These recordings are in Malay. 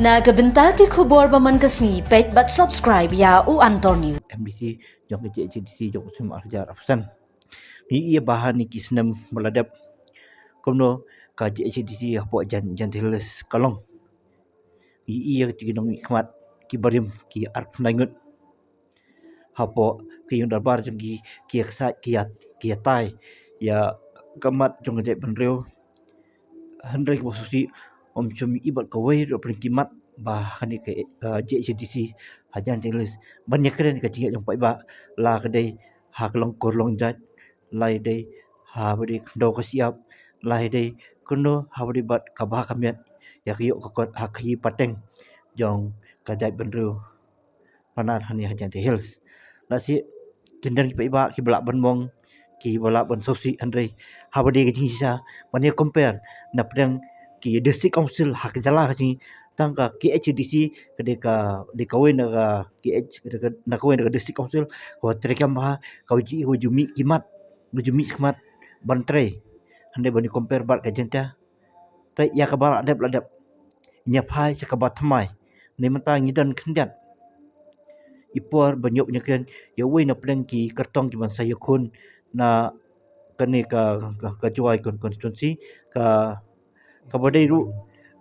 Nagabenta ki khubor baman kasni pet bat subscribe ya u Antonio. MDC jong ke HDC jong sim arjar afsan ni ia bahan ni kisnem meladap kono ka HDC hapo jan teles kalong ia tiginong ikmat ki barim ki arp nangut hapo ki yung darbar jong ki aksa ki tai ya kamat jong ke benreu handrai bosusi om chumi ibat kawai ro kimat bah hani ke JCDC hajan teles banyak keren ke jinga jong pai ba la kedai ha kelong korlong jat lai dai ha beri do ka siap lai dai kuno ha beri bat kabah kamiat ya kiyo kokot ha khi pateng jong kajai benru panan hani hajan teles nasi kendang pai ba ki belak benmong ki belak ben sosi andai ha beri ke jing sisa banyak compare na pedang ki district council hak jala ka tangka KHDC kedeka dikawin naga KH na kawin naga district council ko trekam ha kau ji ho jumi kimat jumi kimat bantre hande bani compare bar ka jenta tai ya ka bar adap ladap nya phai sa ka bat thamai ne mata ngidan khandat ipor banyok nyaken ya wei na pedang ki kartong ki ban saya kun na kane ka juai constituency ka kabadai ru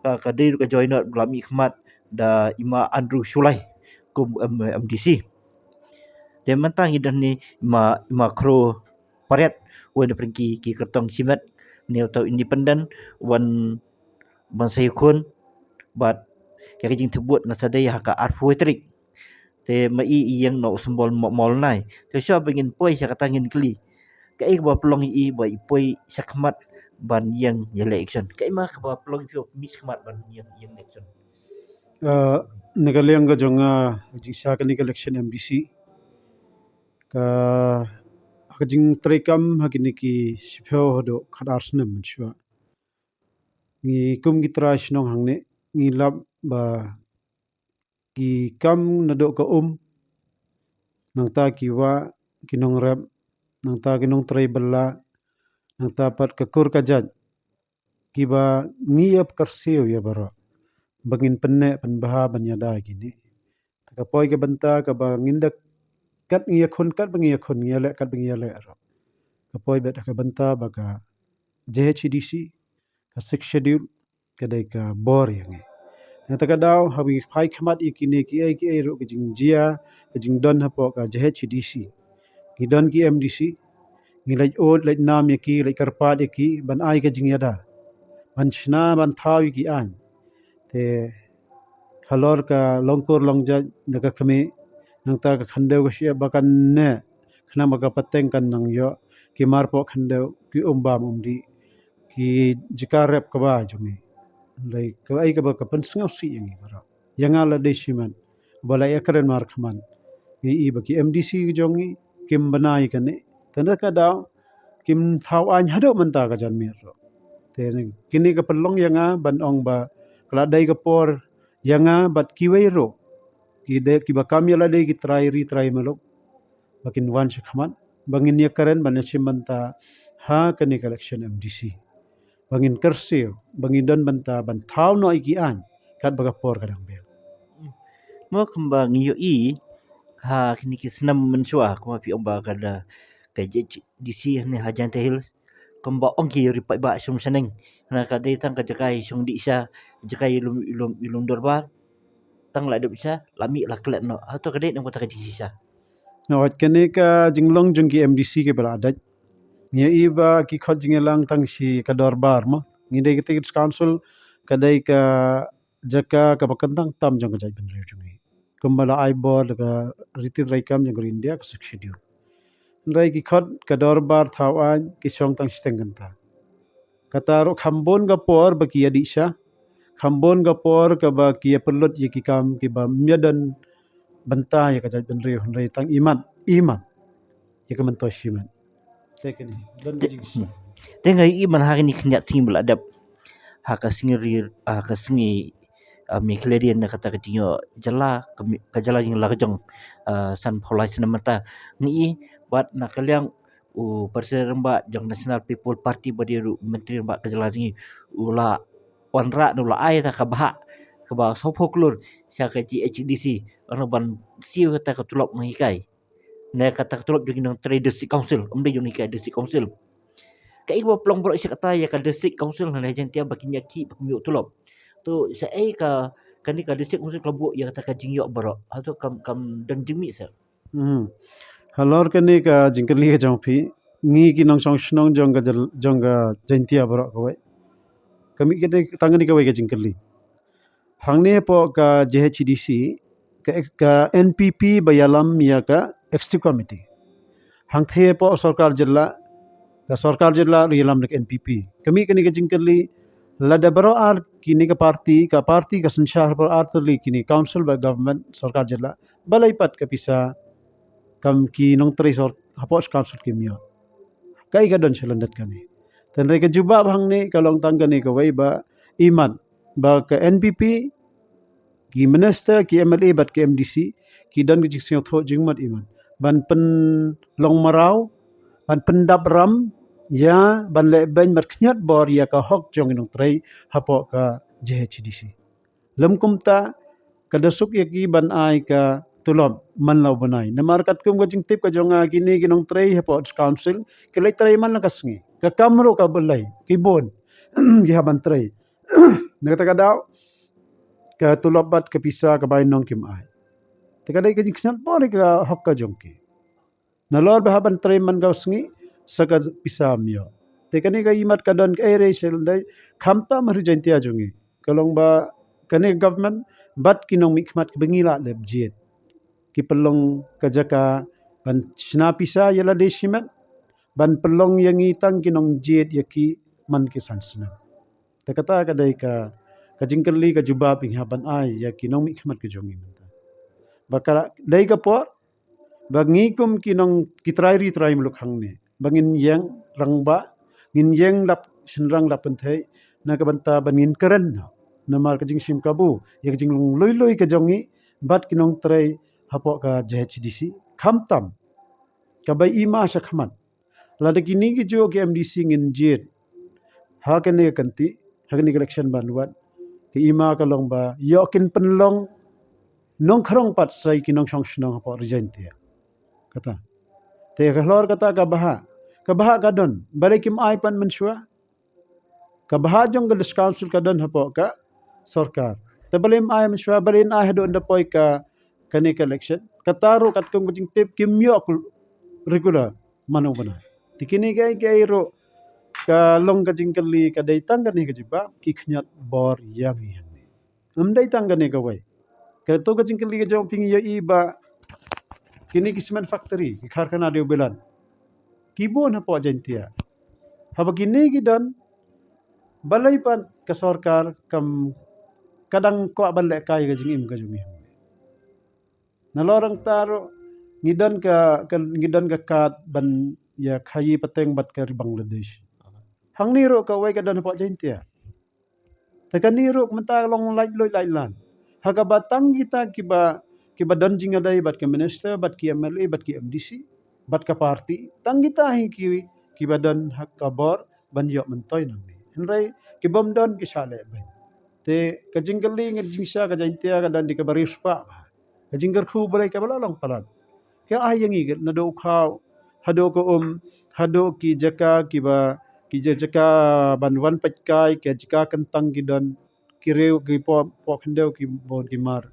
kadai ru ka joiner belami khmat da ima Andrew Sulai kum MDC de mantang idan ni ima kro paret wen pergi ki kertong simet ni atau independent wan ban sayukun bat ya jing tebut ngasadai haka arfuitrik te mai yang no sembol mol nai te sya bengin poi sya katangin kli kai ba pelong ba ipoi sakmat ban yang election kai ma ba pelong fi mismat ban yang election Nagaliang ka jonga jisa ka election MDC ka akajing trekam hakini ki sipho hodo khadarshna manchwa ni kum gitra shnong hangne ni lab ba ki kam nado ka nang ta ki wa kinong rap nang ta kinong tray balla nang ta pat ka kur ka jaj ki ba ngiyap karsiyo ya bara bangin penne penbaha banyada gini ka poi ka banta ka ba ngindak kat ngiya khun kat bangiya khun ngiya le kat bangiya le ro ka poi bet ka banta ba ka JHDC ka six schedule ka dai ka bor yang na ta ka daw hawi phai khmat ikine ki ai ro ka jing jia ka jing don hapo ka JHDC ki don ki MDC ngi laj od laj nam ki laj karpat ki ban ai ka jing yada ban chna ban thawi ki an te halor ka longkor longja daga kami nang ta ka khandeu ka sia bakan ne khna maka pateng kan nang yo ki marpo khandeu ki umbam umdi ki jika rep ka ba jumi lai ka ai ka ba ka pan sngau si yang bara yang ala de siman balai akren mar khman i ba ki MDC jongi kim banai ka ne tanda ka daw kim thau an hado man ta ka jan mir ro te kini ka pelong yanga ban ong ba kala dai ka por yanga bat kiwei ro ki de ki ba kam yala de ki try malok bakin wan shi khaman bangin ya karen ban simanta ha kani collection MDC bangin kersio bangin don banta ban thau no iki an kat baga por kadang bel mo kembang yo ha kini kisnam mensua ko pi omba kada ka JCDC ni hajan tehil kamba ongki ripai ba sum seneng na ka dai tang ka jakai sung di sa jakai ilum dorbar tang la de bisa lami la klet no atau kadai nang kota ka sisa no wat kene ka jinglong jungki MDC ke beladat nya iba ki khot jingelang tang si ka dorbar ma ngide ki council kadai ka jaka ka bakantang tam jong ka jai ben jungi kumbala ai bor ka ritit raikam jong India ka schedule ndai ki khot ka dorbar thawan ki song tang steng ganta kataro khambon ga por baki adisha khambon ga por ka ba ki pelot ye ki kam ki ba myadan banta ya ka jai ben rei tang iman ya ka manto shiman tekeni dan jingsi tenga man hari ni knyat sing beladap ha ka singri ha ka singi mi kledian na kata ketinyo jala ka jala jing la jong san pholai sinamata ni bat na kalyang presiden remba jong National People Party badiru menteri remba ka jala jing ula wanra nula ai ta ka bah ba so folklore sa ka GHDC orang ban siu kata ka tulop ngai kai na kata ka tulop jogi nang district council umde jogi kai district council ka ibo plong bro sia kata ya ka district council na jan tia bakin yaki bakin tulop tu sa ai ka kani ka district council klabu ya kata ka jingyok bro atau kam dan jimi sa halor kani ka jingkerli ka jongpi ngi ki nong song snong jongga jentia borok kawai kami kita tangani kawai ka jingkerli hangni po ka JHDC ka NPP bayalam ya ka executive committee hangthe po sarkar jilla riyalam nek NPP kami kani ka jingkerli lada baro ar kini ka parti ka sensyar por artli kini council by government sarkar jilla balai pat ka pisa kam ki nong tri sor hapos council kimio kai ka don chalandat kani tan re ka juba bhang ni kalong tang kani ka wai ba iman ba ka NPP ki minister ki MLA bat ke MDC ki don ki jing tho jingmat iman ban pen long marau ban pendap ram ya ban le ben mat khnyat bor ya ka hok jong nong tri hapo ka JHDC lam kumta kadasuk ya ki ban ai ka tulom man lau banai namar kat kum gajing tip ka jonga kini ginong trei hapo council kelai trei man la kasngi ka kamro ka belai ki bon ki haban trei nagata kadau ka tulop bat ka pisa ka bain nong kim ai tekadai ka jingsnal bori ka hok ka jongki nalor ba haban trei man ka sngi saka pisa mio tekani ka imat ka don ka ere sel dai khamta mar jantia jongi kalong ba kani government bat kinong mikmat bengila leb jet ki pelong kajaka ban sina pisa yala desimet ban pelong yang itang kinong jet yaki man ki sansna ta kata kadai ka kajingkerli ka juba ping haban ai ya kinong mikmat ke jongi menta bakara dai ka por bangi kum kinong kitrai muluk hangne bangin yang rangba ngin yang lap sinrang lapen thai na ka banta bangin keren namar kajing sim kabu ya kajing loi ka jongi bat kinong trai hapo ka JHDC khamtam kabai ima sa khamat lada kini ki jo ke MDC ngin jet ha kene kanti ha kene election banwat ke ima ka long ba yo kin penlong nong khrong pat sai kinong song snong hapo rejente kata te khlor kata ka baha ka don bare kim ai pan mensua ka baha jong ka council ka don hapo ka sarkar te balim ai mensua barin ai hado ndapoi ka kani ka election kataro kat kong kucing tip kimyo regular manong bana tikini kai ro ka long ka jingkali ka dai tang kani ka jiba ki khnyat bor yang yang dai tang kani ka wai ka to ka jingkali ka jong ping ya iba kini ki cement factory ki kharkhana de belan ki bon ha po jantia haba kini ki don balai pan ka sarkar kam kadang ko ban le kai ka jingim ka jungi nalorang taro ngidan ka kat ban ya khayi pateng bat ka Bangladesh hangni ro ka wai ka dan pa jentia takani ro menta long lai lan haga batang kita kiba dan jinga dai bat ka minister bat ki MLA bat ki MDC bat ka party tang kita hi ki badan hak kabor ban yo mentoy nami henrai kibam don ki sale bai te ka jinggali ngir jingsa ka jentia ka dan di ka barispa kajinggar khu balai ka balalong palat kaya yang igit na do khaw hado ko hado ki jaka banwan patkai ke jaka kentang ki don kireu ki po khendeu ki bon ki mar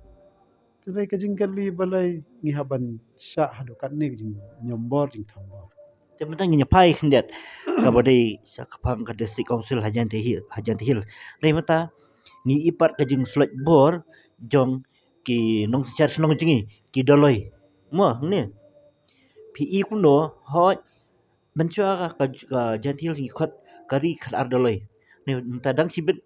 tai kajinggali balai ngihaban sya hado kan ni jing nyombor jing thambor Sebenarnya nyapai hendak kabadai sa kapang ka district council hajan tehil dai mata ni ipat ka jing slot bor jong ki nong char snong jingi ki doloi mo ne PE kuno hot mencua ka jantil ni khat kari khat ar doloi ne tadang sibet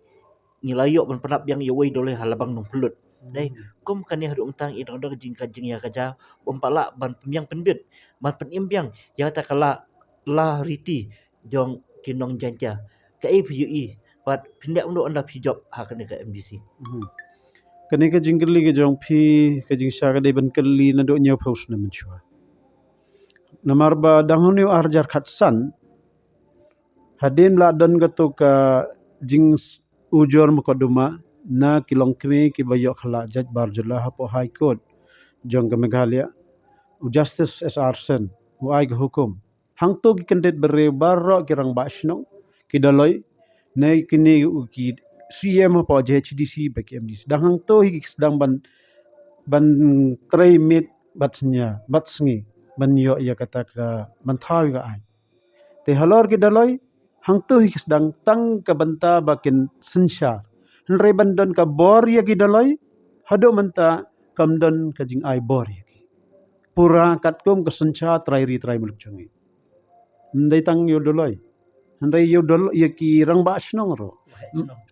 ngilayok ban penap yang yowai doloi halabang nong pulut dai kum kan ni hadu untang i dong jing ya kaja pala ban pemyang penbit ban penimbyang ya ta kala la riti jong kinong jantia ka PUE pat pindak undo anda pi job ha kan ka MDC kani ka jinggali ka jong phi ka jing sha ka dai ban kalli na do nyaw phaus na menchua namar ba danghuni arjar khatsan hadin la don ka to ka jing ujor mukoduma na kilong kme ki bayo khala judge barjula hapo high court jong ke Meghalaya justice SR Sen ai ke hukum hang to ki kendet bere barro ki rang ba shnong ki daloi ne kini ki CM hapo JHDC baki MDC dang hang to hi sedang ban trai mit batsnya batsngi ban yo ya kata ka ban thawi ga ai te halor ki daloi hang tu hi sedang tang ka banta bakin sensha henre bandon ka bor ya ki daloi hado manta kamdon ka jing ai bor ya ki pura kat kum ka sensha trai ri trai muluk chungi ndai tang yo daloi henre yo dol ya ki rang ba snong ro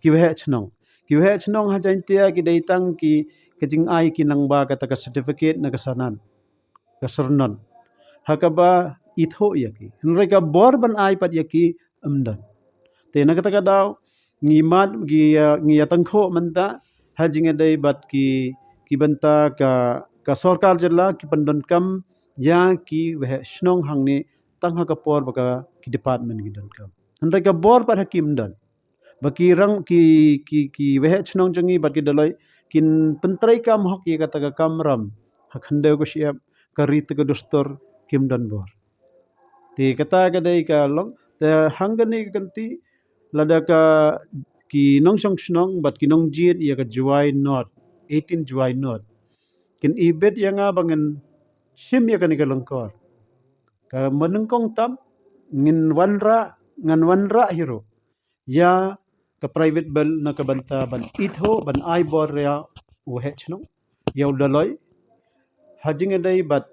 ki we chnong ha jain tia ki dai tang ki ka jing ai ki nang ba kata ka certificate na kasanan kasarnon hakaba itho yaki henre ka bor ban ai pat yaki amdan te na kata ka daw ngi mat ngi tangkho manta hajing dai bat ki banta ka sarkar jalla ki pandon kam ya ki we snong hangni tang ha ka por baka ki department gi don kam henre ka bor pat hakim dan baki rang ki we snong jangi baki dalai kin pentrai kam hok ye kata ka kamram hakhande ko siap karit ke dostor kim dan bor ti kata ka dai ka long te hangani kanti lada ka ki nong song snong bat ki nong jit ya ka juai not 18 juai not kin ibet yanga bangen sim ya kan ka lengkor ka menengkong tam ngin wanra hero ya ka private bel na ka banta ban itho ban ai bor ya we chnong ya daloi hajing dai bat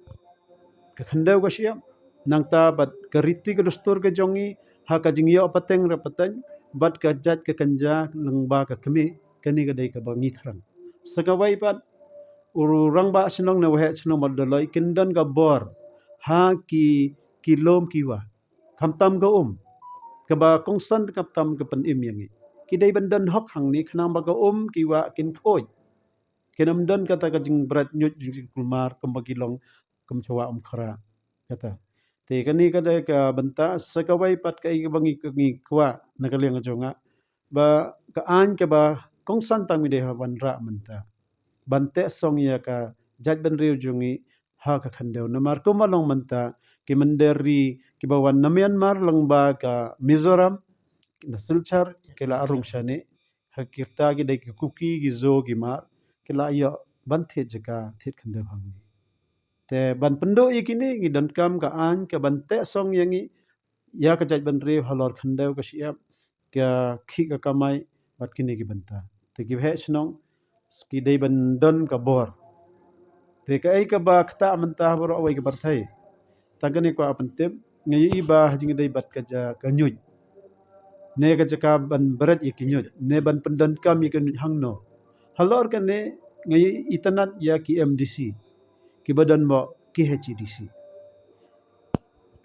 ka khandau ka siam nangta bat kariti ka dostor ka jongi ha ka jingyo pateng rapateng bat ka jat ka kanja lengba ka kemi kani ka dai ka bangi thrang sakawai pat urang ba sinong na we sinong bat daloi kindan ka bor ha ki lom kiwa kamtam ka ka ba kongsan kaptam ka pan im yangi ki dai bandan hok hang ni khnang ba ka kiwa kin khoi kinam dan kata ka jing brat nyut jing kulmar kembagi long kem chawa khara kata te kani kada ka banta sakawai pat kai bangi ngi kwa nakaliang jonga ba ka an ka ba kongsan tang mi de ha ban ra manta bante song ya ka jat ban riu jungi ha ka khandeu namar ko malong manta ki manderi ki bawan na Myanmar lang ba ka Mizoram na Silchar kila arung shane hakirta ki dai ki kuki ki zo ki mar kila ya ban the jaka thet khandeu hangi te ban pendo ikini ngi dan kam ka an ka ban te song yangi ya ka jat ban re halor khandeu ka siap ka khi ka kamai bat kini ki banta te ki he snong ki dai ban don ka bor te ka ai ka ba khta manta bor awai ka barthai tangani ko apantem ngi iba hajing dai bat ka ja ka nyuj ne ka jaka ban berat ya ki nyuj ne ban pendan kam ya ki hangno halor ka ne ngi itanat ya ki MDC ki badan mo ki HDC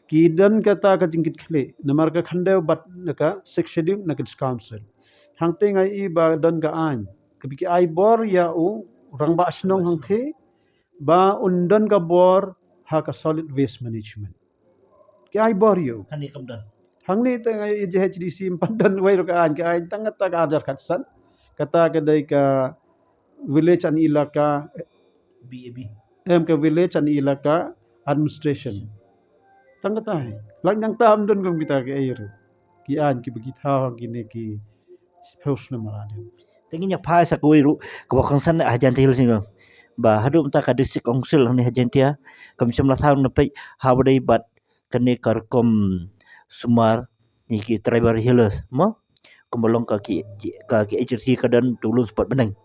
ki dan kata ka jingkit khle namar ka khandeu bat naka section naka council hangte ngai i ba dan ka an ki ai bor ya u rang ba snong hang the ba undan ka bor ha ka solid waste management ki ai bor yo Kani kamdan. hang ni tang ai JHDC padan wai ro ka an ka ai tangat ta ka adar khatsan kata ka dai ka village an ilaka BAB. ke village an ilaka administration tangat ta hai lang nang ta am don gum kita ke air ki an ki bagi tha ki ne ki phos na mara de Tenginya pa sa kuwi ru ko kongsan hajan til singo. Ba hadu ta ka district council ni hajan tia kam simla thang na pe hawdai bat kani karkom sumar ni ki tribal healers mo kumolong ka ki HRC kadan tulus pat benang.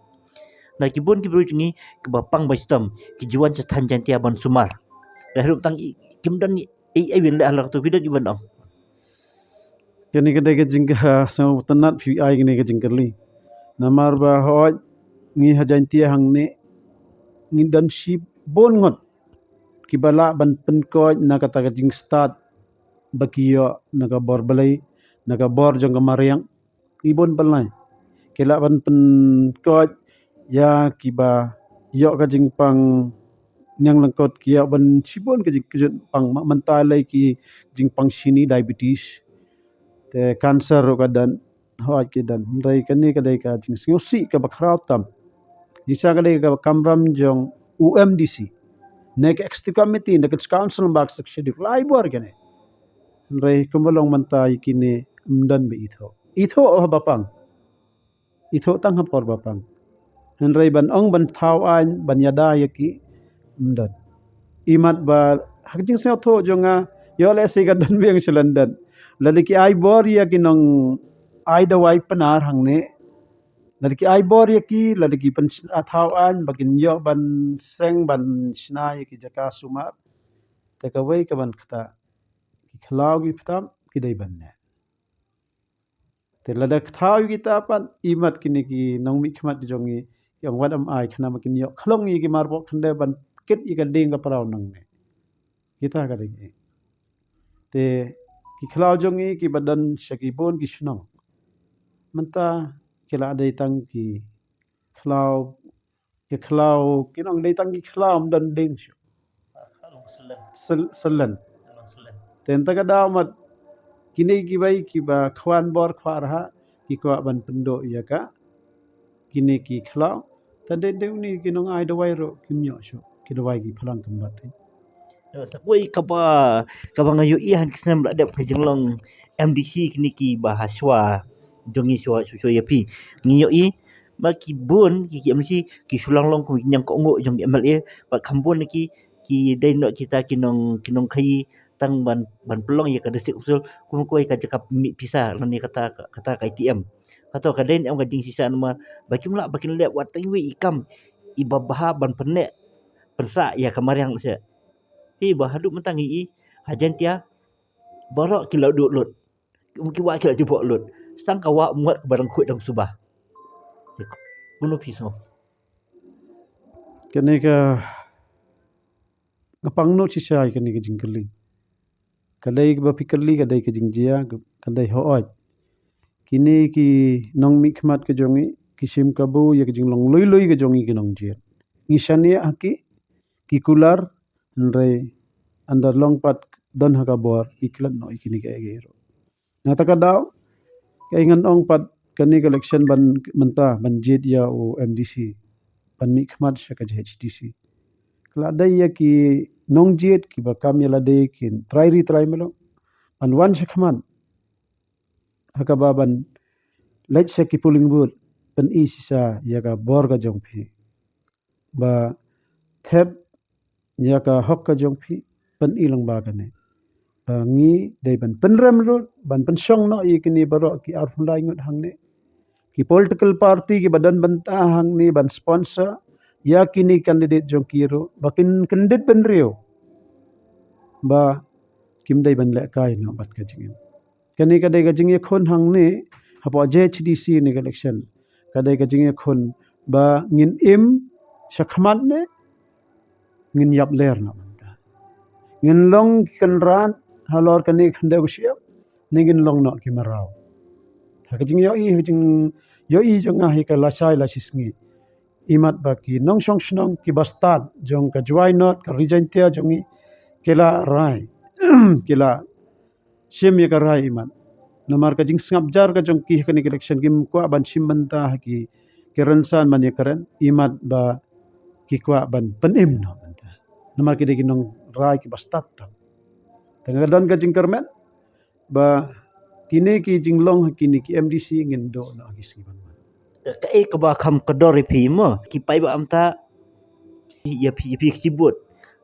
Na ki bun ki bru jingi ke bapang bastam ki juan chathan jan tia ban sumar. Dah ru tang kimdan ni ai bin la halak tu bidat juban ong. kani ka dai ka jingka sa tanat phi ai ne ka jingkerli namar ba hoj ngi hajan tia hang ne ngi dan shi bon ngot ki bala ban pen ko na kata ka jing start bakiyo naga bor balai naga bor jong ka mariang ibon balai kila ban pen ko ya kiba yo ka jing pang nyang langkot kia ban sibon ka jing pang mentalai ki jing pang sini diabetes te cancer ro ka dan hoi ki dan rai kani ka dai ka jing si ka bakrau tam jisa ka dai ka kamram jong UMDC nek executive committee nek council bak section di lai bor gane rai kumalong mantai kini mdan be itho oh bapang itho tang hapor bapang rai ban ong ban thau an ban yada yaki mdan imat ba hakjing se tho jonga yole se ga dan beng selandan ladiki ai bor ya kinong ai da wai panar hangne ladiki ai bor ya ki ladiki pan athau an bagin yo ban seng ban sna ya ki jaka suma te ka wai ka ban khata ki khlau gi ptam ki dai ban ne te ladak thau gi ta pan imat kini ki nong mi khmat jongi yang wadam ai khana makin yo khlong yi ki marbo khande ban kit yi ka ding ka parau nang ne kita ka ding te ki khlau jongi ki badan shakibon ki shnong menta kila dai tang ki khlau ki khlau kinong dai tang ki khlau dan ding shu selan ten ta ka daw mat kini ki bai ki ba khwan bor khwa raha ki ko ban pendo ya ka kini ki khlau ta de de ni kinong ai da wai ro kimyo shu ki da wai ki phalang kambat Sakui kaba ngayu ihan kisnam ladap ke jenglong MDC kini ki bahaswa jongi so yapi ngiyo i ba ki bun ki MDC ki sulang long ku nyang ko ngo jong MLA ba kambun ki dai no kita kinong kai tang ban pelong ya ka desik usul ku ka jakap mi pisa lani kata ka ITM atau ka den am ka jing sisa nama bakim la bakin lep wat wi ikam ibabaha ban penek persa ya kamariang se hi bahadu mentang i hajan tia borok kilo duk lut mungkin wa kilo jebok lut sang kawa muat barang kuit dang subah kuno piso kene ka ngapang no chi sai kene ka jingkali kadai ka bapikali kadai ka jingjia kadai hooj kini ki nong mi khmat ka jongi kisim kabu ya ka jinglong loi ka jongi ki nong jiat ngisania haki ki kular nrai andar long pat don haka bor iklan no ikini ka egero na taka daw kay ngan ong pat kani ka election ban menta ban jit ya o MDC ban mi khmat sha ka HDC kala dai ya ki nong jit ki ba kam ya la dai kin try melo an wan sha khman haka ba ban lech sha ki polling booth ban i sisa ya ka bor ka jong phi ba thep ya ka hok ka jong phi ban ilang ba ka ne ngi dai ban penrem ro ban pensong no i kini baro ki arfulai ngut hang ne ki political party ki badan banta hang ni ban sponsor ya kini candidate jong kiro bakin candidate ban rio ba kim dai ban le kai no bat ka jingin kani kadai ka jingi khon hang ni hapo JHDC ni election kadai ka jingi khon ba ngin im shakhmat ne ngin yap ler no ngin long kan ran halor kani khande usia ningin long no ki marau ha jing yo i jong hi ka la sai la sisngi imat ba ki nong song snong ki bastat jong ka juai not ka rijantia jongi kela rai kela sim ya ka rai imat namar ka jing sngap jar ka jong ki kani election kim ko ban sim banta ki kerensan man ya karen imat ba ki kwa ban penim no banta namar ki de nong rai ki bastat tam tengadan ka jing kermen ba kini ki jinglong kini ki MDC ngin do na ki siban ka e ka ba kham ka dori pi mo ki pai ba amta ya pi kisibut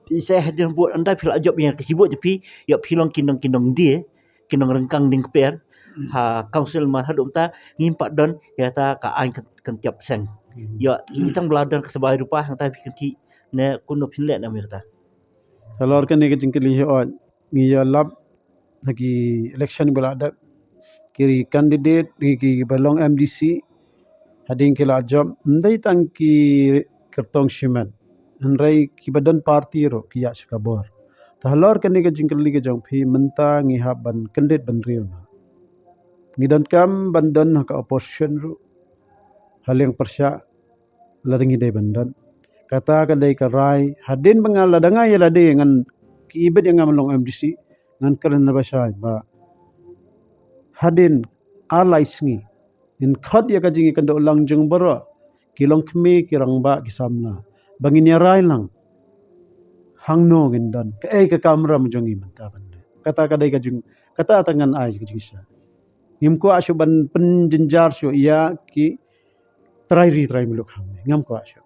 ti saya hadir buat anda pila job yang kisibut pi ya pilong kinong dia kinong rengkang ding per ha council ma hadum ta ngimpak don ya ta ka an kan tiap seng ya itang beladan ke sebai rupa hang ta pikir ne kuno pinlet na mirta kalor kan ni jingkeli ho ngi ya lab lagi election bala ada kiri candidate ki balong MDC hading kila job ndai tang ki kertong shiman ndai ki badan party ro ki ya skabor talor kan ni jingkeli ke jong phi menta ngi ha ban candidate ban rio na ngi dan kam bandan ka opposition ro haleng persya laringi dai bandan kata ka dai ka rai hadin bangala dangai ya lade ngan ki ibet yang ngamlong MDC ngan kalen na basay ba hadin alay sngi In khot ya kajing ikan do lang jeng baro kilong kemi kirang ba kisamna bangin ya rai lang hangno gindan ke kamera mujongi menta bande kata kadai kajing kata tangan ai kajing sya ngim ko asyo ban penjenjar syo iya ki trai muluk hamne ngam ko asyo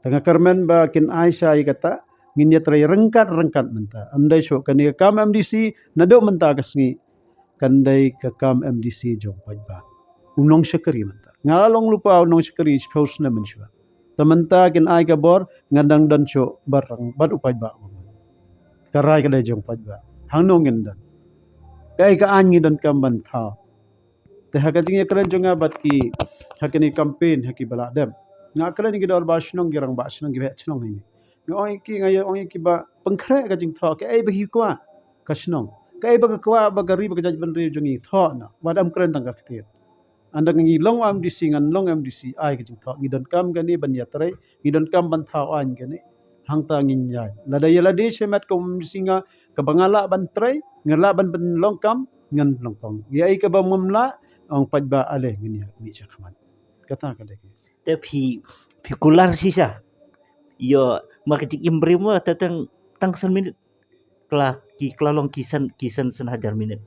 tanga karmen ba kin Aisyah kata nginya trai rengkat menta amdai syo kan kam MDC nado menta kasngi kandai ke kam MDC jong pajba unong syakari menta ngalong lupa unong syakari spausna mensya tamenta kin ai ka bor ngandang dan syo barang bad upajba karai kadai jong pajba hangnong ngendan kai ka anyi dan kamban tha te hakajing kren jonga bat ki hakini campaign haki baladem nga kren ki dor basnong girang basnong gi betnong ni oi ki ngaya oi ki ba pengkre ka jing tho ke ai bagi kwa kasnong kai ba kwa ba gari ba jaj ban ri jongi tho na wadam kren tang ka ktir anda ngi long am disingan long am disi ai ka jing tho ngi don kam gani ban yatre ngi don kam ban tha an gani hang ta ngin nyai lada yala de shemat kom disinga ka bangala ban trai ngala ban long kam ngan long tong ya ai ka ba mumla ong pajba ale ngini mi chakman kata ka deke Tapi pikular sisa. Yo makicik imbrimo tatang tang san minit klalong kisan san hajar minit.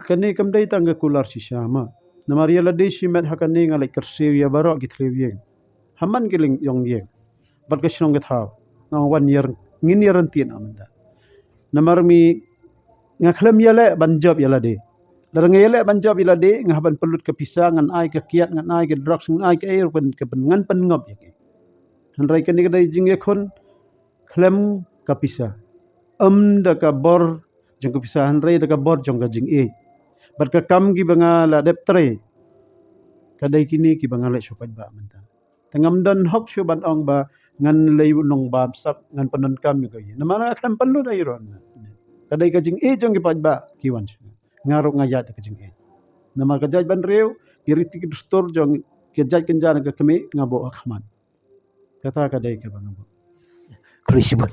kani kamdai tangga kular si syama namaria lade shimet hakani ngalai kersew ya baro gitrewien haman giling yong yeng bat kasnong gathaw ngong 1 year ngin yeran tin amanda namarmi ngakhlem yale banjob yalade larang yale banjob yalade ngaban pelut ke pisang ngan ai ke kiat ngan ai ke drugs ngan ai ke air pen ke ngan pen ngop yake hanrai kani kadai jing yakon khlem ka pisa da ka bor jong ka pisa hanrai da ka bor jong ka jing e bat ka kam gi banga la dep tre kadai kini ki banga le sopat ba menta tengam don hok shu ban ong ba ngan lei nong ba sap ngan panon kam ga ye namana kan panlu dai ron kadai ka jing e jong ki pat ba ki wan ngaro ngayat ka jing e nama ka jaj ban rew kiriti ki dustor jong ki jaj kenjana ka kemi ngabo akhman kata kadai ka banga Krisibun.